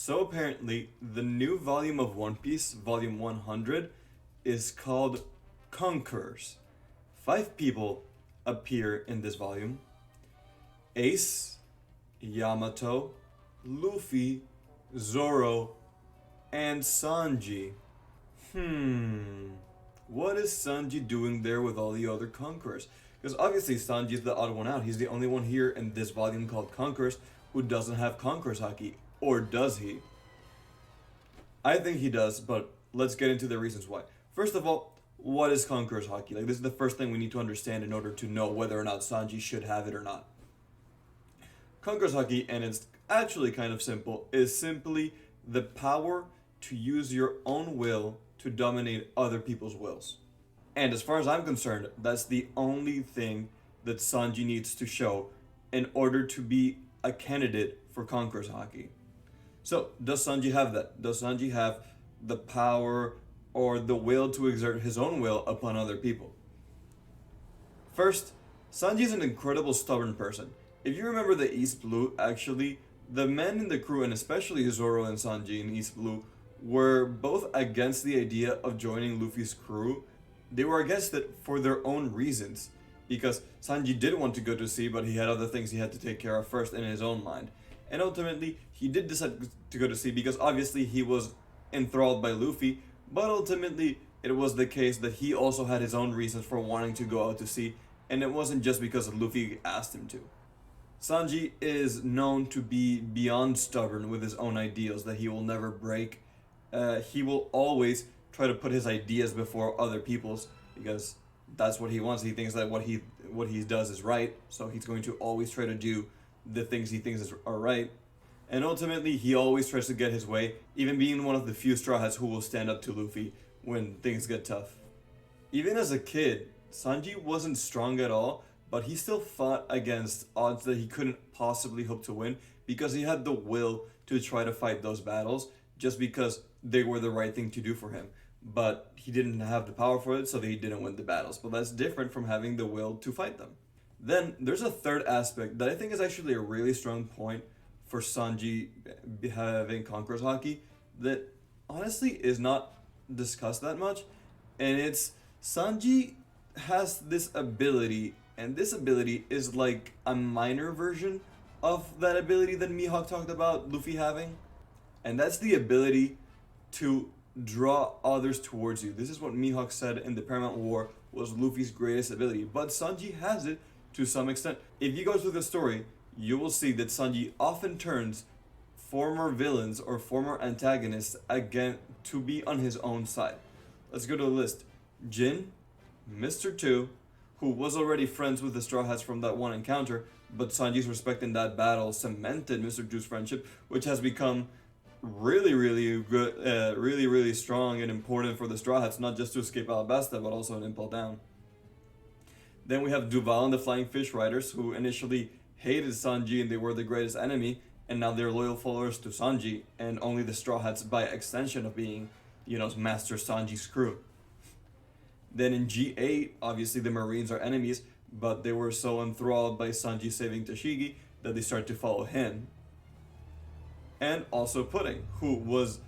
So apparently, the new volume of One Piece, volume 100, is called Conquerors. Five people appear in this volume: Ace, Yamato, Luffy, Zoro, and Sanji. What is Sanji doing there with all the other conquerors? Because obviously Sanji is the odd one out. He's the only one here in this volume called Conquerors who doesn't have Conqueror's Haki. Or does he? I think he does, but let's get into the reasons why. First of all, what is Conqueror's Haki? Like, this is the first thing we need to understand in order to know whether or not Sanji should have it or not. Conqueror's Haki, and it's actually kind of simple, is simply the power to use your own will to dominate other people's wills. And as far as I'm concerned, that's the only thing that Sanji needs to show in order to be a candidate for Conqueror's Haki. So, does Sanji have that? Does Sanji have the power or the will to exert his own will upon other people? First, Sanji is an incredible stubborn person. If you remember the East Blue, actually, the men in the crew, and especially Zoro and Sanji in East Blue, were both against the idea of joining Luffy's crew. They were against it for their own reasons, because Sanji did want to go to sea, but he had other things he had to take care of first in his own mind. And ultimately, he did decide to go to sea because obviously he was enthralled by Luffy, but ultimately it was the case that he also had his own reasons for wanting to go out to sea, and it wasn't just because Luffy asked him to. Sanji is known to be beyond stubborn with his own ideals that he will never break. He will always try to put his ideas before other people's because that's what he wants. He thinks that what he does is right, so he's going to always try to do the things he thinks are right. And ultimately, he always tries to get his way, even being one of the few Straw Hats who will stand up to Luffy when things get tough. Even as a kid, Sanji wasn't strong at all, but he still fought against odds that he couldn't possibly hope to win because he had the will to try to fight those battles just because they were the right thing to do for him. But he didn't have the power for it, so he didn't win the battles. But that's different from having the will to fight them. Then there's a third aspect that I think is actually a really strong point for Sanji having Conqueror's Haki that honestly is not discussed that much. And it's Sanji has this ability, and this ability is like a minor version of that ability that Mihawk talked about Luffy having. And that's the ability to draw others towards you. This is what Mihawk said in the Paramount War was Luffy's greatest ability. But Sanji has it to some extent. If you go through the story, you will see that Sanji often turns former villains or former antagonists again to be on his own side. Let's go to the list. Jin, Mr. Two, who was already friends with the Straw Hats from that one encounter, but Sanji's respect in that battle cemented Mr. Two's friendship, which has become really good, really strong and important for the Straw Hats, not just to escape Alabasta, but also an Impel Down. Then we have Duval and the Flying Fish Riders, who initially hated Sanji and they were the greatest enemy, and now they're loyal followers to Sanji, and only the Straw Hats by extension of being, Master Sanji's crew. Then in G8, obviously the Marines are enemies, but they were so enthralled by Sanji saving Tashigi that they start to follow him. And also Pudding, who was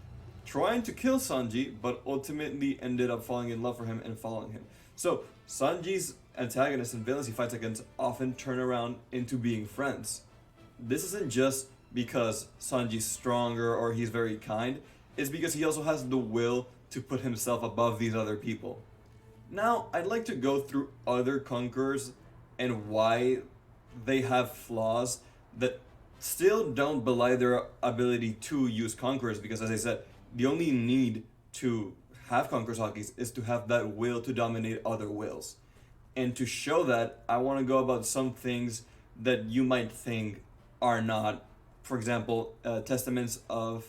trying to kill Sanji, but ultimately ended up falling in love for him and following him. So Sanji's antagonists and villains he fights against often turn around into being friends. This isn't just because Sanji's stronger or he's very kind, it's because he also has the will to put himself above these other people. Now, I'd like to go through other conquerors and why they have flaws that still don't belie their ability to use conquerors, because as I said, the only need to have Conqueror's Hakis is to have that will to dominate other wills. And to show that, I want to go about some things that you might think are not, for example, testaments of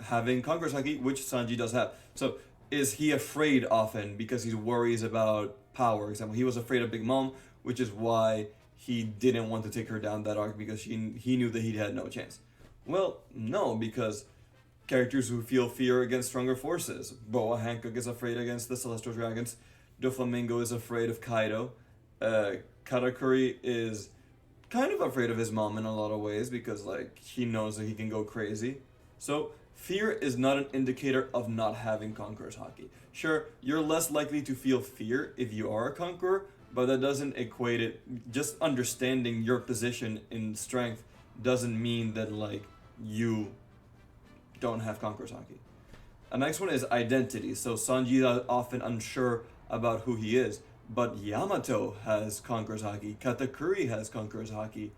having Conqueror's Haki, which Sanji does have. So, is he afraid often because he worries about power? For example, he was afraid of Big Mom, which is why he didn't want to take her down that arc because he knew that he had no chance. Well, no, because characters who feel fear against stronger forces. Boa Hancock is afraid against the Celestial Dragons. Doflamingo is afraid of Kaido. Katakuri is kind of afraid of his mom in a lot of ways because he knows that he can go crazy. So fear is not an indicator of not having conqueror's haki. Sure, you're less likely to feel fear if you are a conqueror, but that doesn't equate it. Just understanding your position in strength doesn't mean that like you don't have conqueror's haki. The next one is identity. So Sanji is often unsure about who he is, but Yamato has conqueror's haki. Katakuri has conqueror's haki.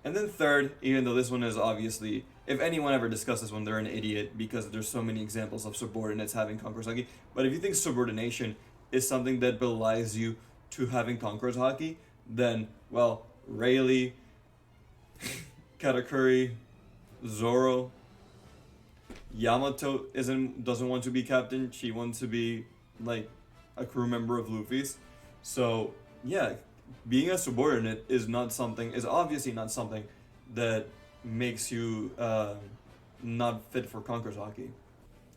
And then third, even though this one is obviously, if anyone ever discusses this one, they're an idiot because there's so many examples of subordinates having conqueror's haki. But if you think subordination is something that belies you to having conqueror's haki, then, well, Rayleigh, Katakuri, Zoro, Yamato doesn't want to be captain. She wants to be like a crew member of Luffy's. So yeah, being a subordinate is obviously not something that makes you not fit for conqueror's haki.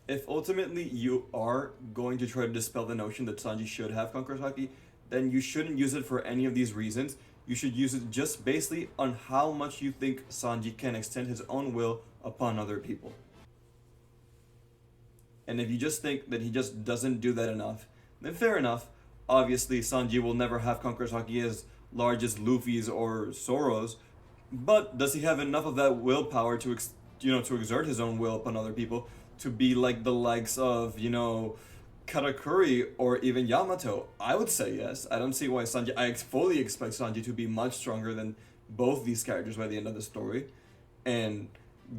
If ultimately you are going to try to dispel the notion that Sanji should have conqueror's haki, then you shouldn't use it for any of these reasons. You should use it just basically on how much you think Sanji can extend his own will upon other people. And if you just think that he just doesn't do that enough, then fair enough. Obviously, Sanji will never have conqueror's haki as large as Luffy's or Zoro's, but does he have enough of that willpower to exert his own will upon other people to be like the likes of, Katakuri or even Yamato? I would say yes. I don't see why Sanji. I fully expect Sanji to be much stronger than both these characters by the end of the story, and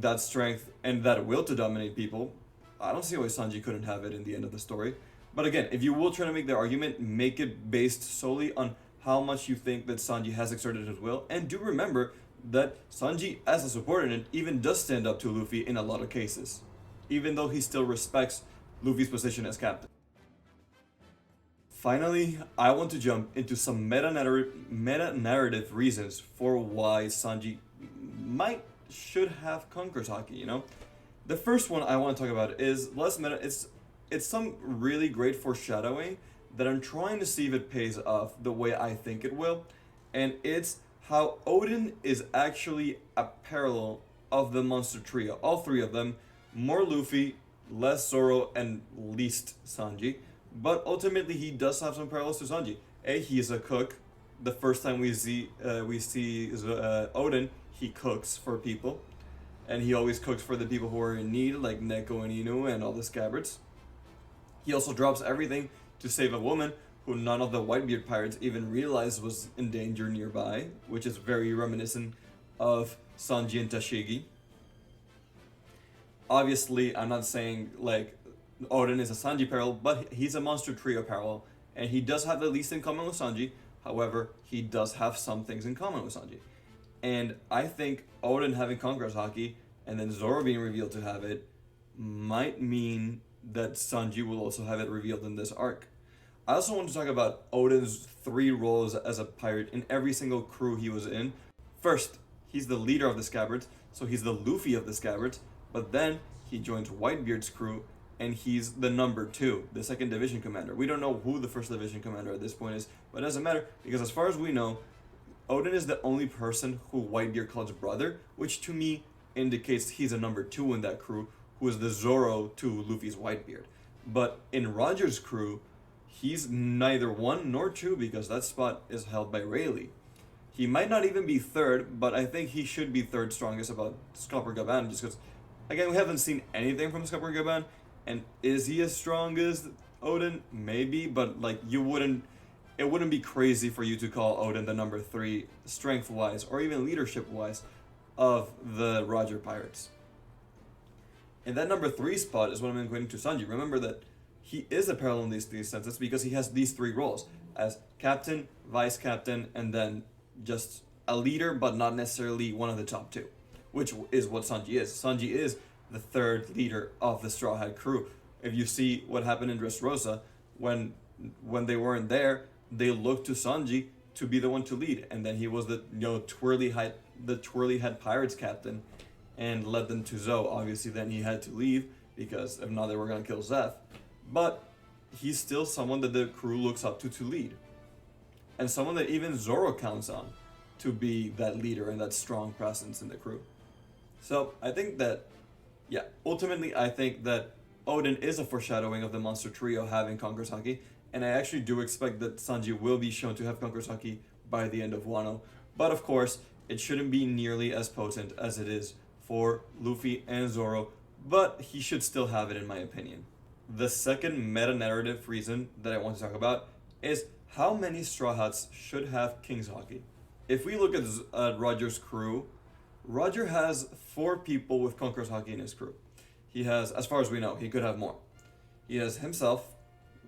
that strength and that will to dominate people. I don't see why Sanji couldn't have it in the end of the story. But again, if you will try to make the argument, make it based solely on how much you think that Sanji has exerted his will. And do remember that Sanji, as a subordinate, even does stand up to Luffy in a lot of cases, even though he still respects Luffy's position as captain. Finally, I want to jump into some meta-narrative reasons for why Sanji should have conqueror's haki, The first one I want to talk about is less meta. It's some really great foreshadowing that I'm trying to see if it pays off the way I think it will. And it's how Odin is actually a parallel of the monster trio. All three of them, more Luffy, less Zoro, and least Sanji. But ultimately, he does have some parallels to Sanji. He is a cook. The first time we see Odin, he cooks for people. And he always cooks for the people who are in need, like Neko and Inu and all the scabbards. He also drops everything to save a woman who none of the Whitebeard pirates even realized was in danger nearby, which is very reminiscent of Sanji and Tashigi. Obviously, I'm not saying like Odin is a Sanji parallel, but he's a monster trio parallel, and he does have the least in common with Sanji. However, he does have some things in common with Sanji. And I think Odin having conqueror's haki and then Zoro being revealed to have it might mean that Sanji will also have it revealed in this arc. I also want to talk about Odin's 3 roles as a pirate in every single crew he was in. First, he's the leader of the Scabbards, so he's the Luffy of the Scabbards, but then he joins Whitebeard's crew and he's the number 2, the 2nd division commander. We don't know who the 1st division commander at this point is, but it doesn't matter because as far as we know, Odin is the only person who Whitebeard calls brother, which to me indicates he's a number 2 in that crew, who is the Zoro to Luffy's Whitebeard. But in Roger's crew, he's neither 1 nor 2 because that spot is held by Rayleigh. He might not even be 3rd, but I think he should be 3rd strongest about Scupper Gaban, just because, again, we haven't seen anything from Scupper Gaban, and is he as strong as Odin? Maybe, but like it wouldn't be crazy for you to call Odin the number 3 strength-wise or even leadership-wise of the Roger Pirates. And that number 3 spot is what I'm equating to Sanji. Remember that he is a parallel in these senses because he has these 3 roles as captain, vice captain, and then just a leader, but not necessarily one of the top 2, which is what Sanji is. Sanji is the 3rd leader of the Straw Hat crew. If you see what happened in Dressrosa, when they weren't there, they looked to Sanji to be the one to lead, and then he was the twirly head pirates captain, and led them to Zoe. Obviously, then he had to leave because if not, they were gonna kill Zeph. But he's still someone that the crew looks up to lead, and someone that even Zoro counts on to be that leader and that strong presence in the crew. So I think that, yeah, ultimately I think that Odin is a foreshadowing of the monster trio having Conqueror's Haki, and I actually do expect that Sanji will be shown to have Conqueror's Haki by the end of Wano. But of course, it shouldn't be nearly as potent as it is for Luffy and Zoro, but he should still have it in my opinion. The second meta-narrative reason that I want to talk about is how many Straw Hats should have King's Haki. If we look at Roger's crew, Roger has 4 people with Conqueror's Haki in his crew. He has, as far as we know, he could have more. He has himself,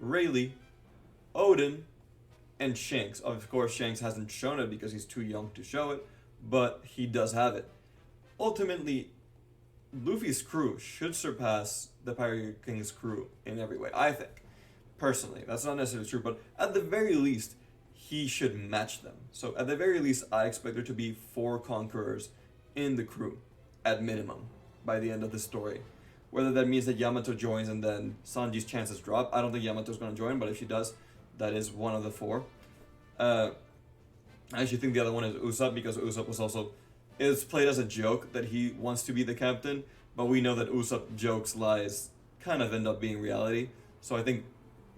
Rayleigh, Odin, and Shanks. Of course, Shanks hasn't shown it because he's too young to show it, but he does have it. Ultimately, Luffy's crew should surpass the Pirate King's crew in every way, I think. Personally, that's not necessarily true, but at the very least, he should match them. So at the very least, I expect there to be 4 conquerors in the crew, at minimum, by the end of the story. Whether that means that Yamato joins and then Sanji's chances drop, I don't think Yamato's going to join, but if she does, that is one of the 4. I actually think the other one is Usopp, because Usopp was also, it's played as a joke that he wants to be the captain, but we know that Usopp jokes, lies, kind of end up being reality. So I think,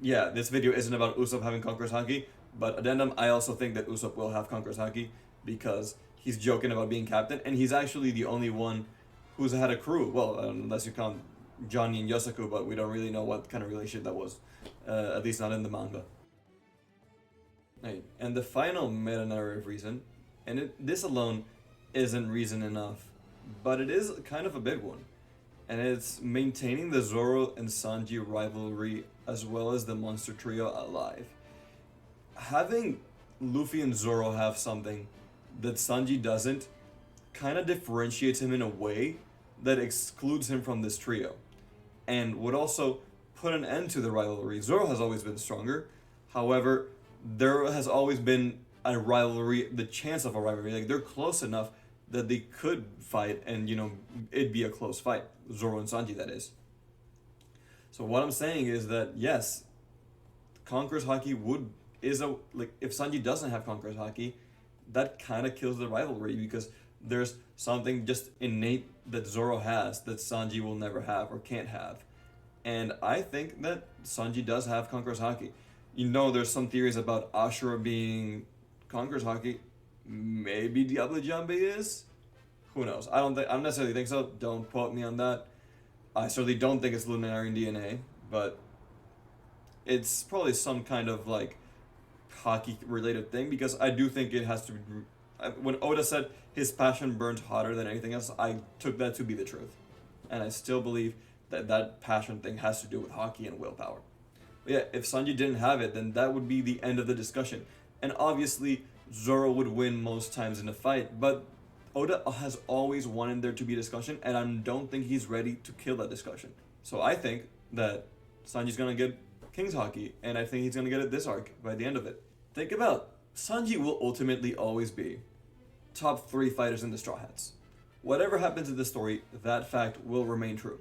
yeah, this video isn't about Usopp having Conqueror's Haki, but addendum, I also think that Usopp will have Conqueror's Haki, because he's joking about being captain, and he's actually the only one who's had a crew. Well, unless you count Johnny and Yosaku, but we don't really know what kind of relationship that was, at least not in the manga. Right. And the final meta-narrative reason, and this alone isn't reason enough, but it is kind of a big one, and it's maintaining the Zoro and Sanji rivalry as well as the monster trio alive. Having Luffy and Zoro have something that Sanji doesn't kind of differentiates him in a way that excludes him from this trio, and would also put an end to the rivalry. Zoro has always been stronger, however, there has always been a rivalry, the chance of a rivalry, like they're close enough that they could fight and, you know, it'd be a close fight. Zoro and Sanji, that is. So what I'm saying is that, yes, Conqueror's Haki if Sanji doesn't have Conqueror's Haki, that kind of kills the rivalry, because there's something just innate that Zoro has that Sanji will never have or can't have. And I think that Sanji does have Conqueror's Haki. You know, there's some theories about Ashura being Conqueror's Haki. Maybe Diable Jambe is? Who knows? I don't necessarily think so. Don't quote me on that. I certainly don't think it's Lunarian DNA, but it's probably some kind of like Haki related thing, because I do think it has to be. When Oda said his passion burns hotter than anything else, I took that to be the truth. And I still believe that that passion thing has to do with Haki and willpower. But yeah, if Sanji didn't have it, then that would be the end of the discussion. And obviously, Zoro would win most times in a fight, but Oda has always wanted there to be discussion, and I don't think he's ready to kill that discussion. So I think that Sanji's gonna get King's Haki, and I think he's gonna get it this arc by the end of it. Think about, Sanji will ultimately always be top 3 fighters in the Straw Hats. Whatever happens in the story, that fact will remain true.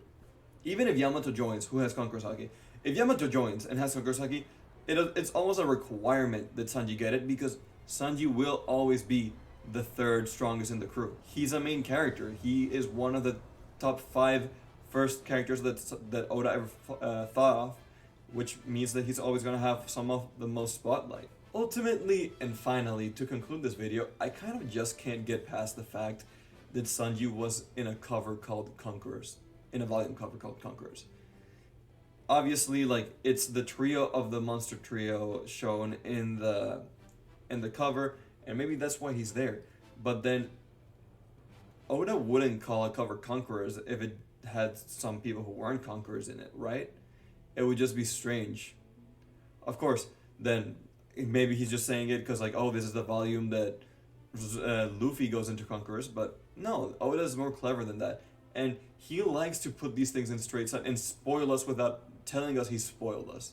Even if Yamato joins, who has Conqueror's Haki, if Yamato joins and has Conqueror's Haki, it's almost a requirement that Sanji get it, because Sanji will always be the 3rd strongest in the crew. He's a main character. He is one of the top 5 first characters that Oda ever thought of, which means that he's always going to have some of the most spotlight. Ultimately, and finally, to conclude this video, I kind of just can't get past the fact that Sanji was in a cover called Conquerors, in a volume cover called Conquerors. Obviously, like, it's the trio of the monster trio shown in the cover, and maybe that's why he's there. But then Oda wouldn't call a cover Conquerors if it had some people who weren't Conquerors in it, right? It would just be strange. Of course, then maybe he's just saying it because, like, oh, this is the volume that Luffy goes into Conquerors, but no, Oda's more clever than that. And he likes to put these things in straight set and spoil us without telling us he spoiled us,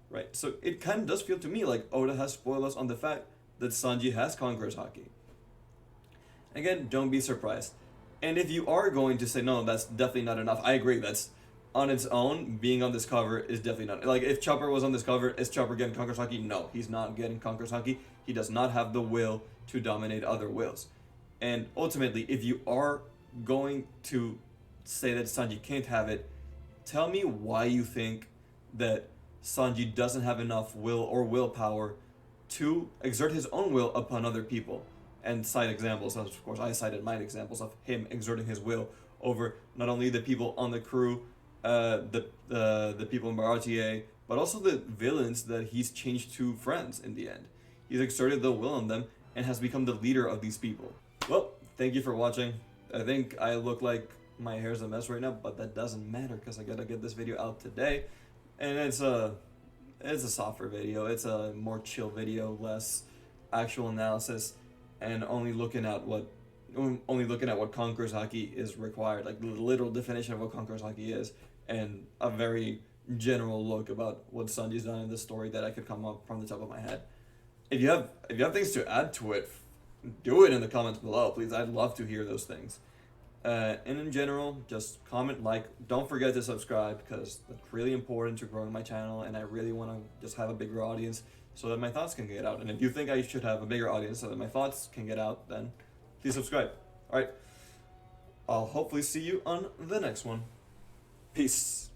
right? So it kind of does feel to me like Oda has spoiled us on the fact that Sanji has Conqueror's Haki. Again, don't be surprised. And if you are going to say, no, that's definitely not enough, I agree, that's on its own, being on this cover is definitely not. Like, if Chopper was on this cover, is Chopper getting Conqueror's Haki? No, he's not getting Conqueror's Haki. He does not have the will to dominate other wills. And ultimately, if you are going to say that Sanji can't have it, tell me why you think that Sanji doesn't have enough will or willpower to exert his own will upon other people. And cite examples, as of course I cited mine examples of him exerting his will over not only the people on the crew, the people in Baratier, but also the villains that he's changed to friends in the end. He's exerted the will on them and has become the leader of these people. Well, thank you for watching. I think I look like my hair's a mess right now, but that doesn't matter because I gotta get this video out today. And it's a softer video. It's a more chill video, less actual analysis, and only looking at what Conqueror's Haki is required, like the literal definition of what Conqueror's Haki is, and a very general look about what Sanji's done in this story that I could come up from the top of my head. If you have things to add to it, do it in the comments below, please. I'd love to hear those things. And in general, just comment, like, don't forget to subscribe because that's really important to growing my channel, and I really want to just have a bigger audience so that my thoughts can get out. And if you think I should have a bigger audience so that my thoughts can get out, then please subscribe. Alright, I'll hopefully see you on the next one. Peace.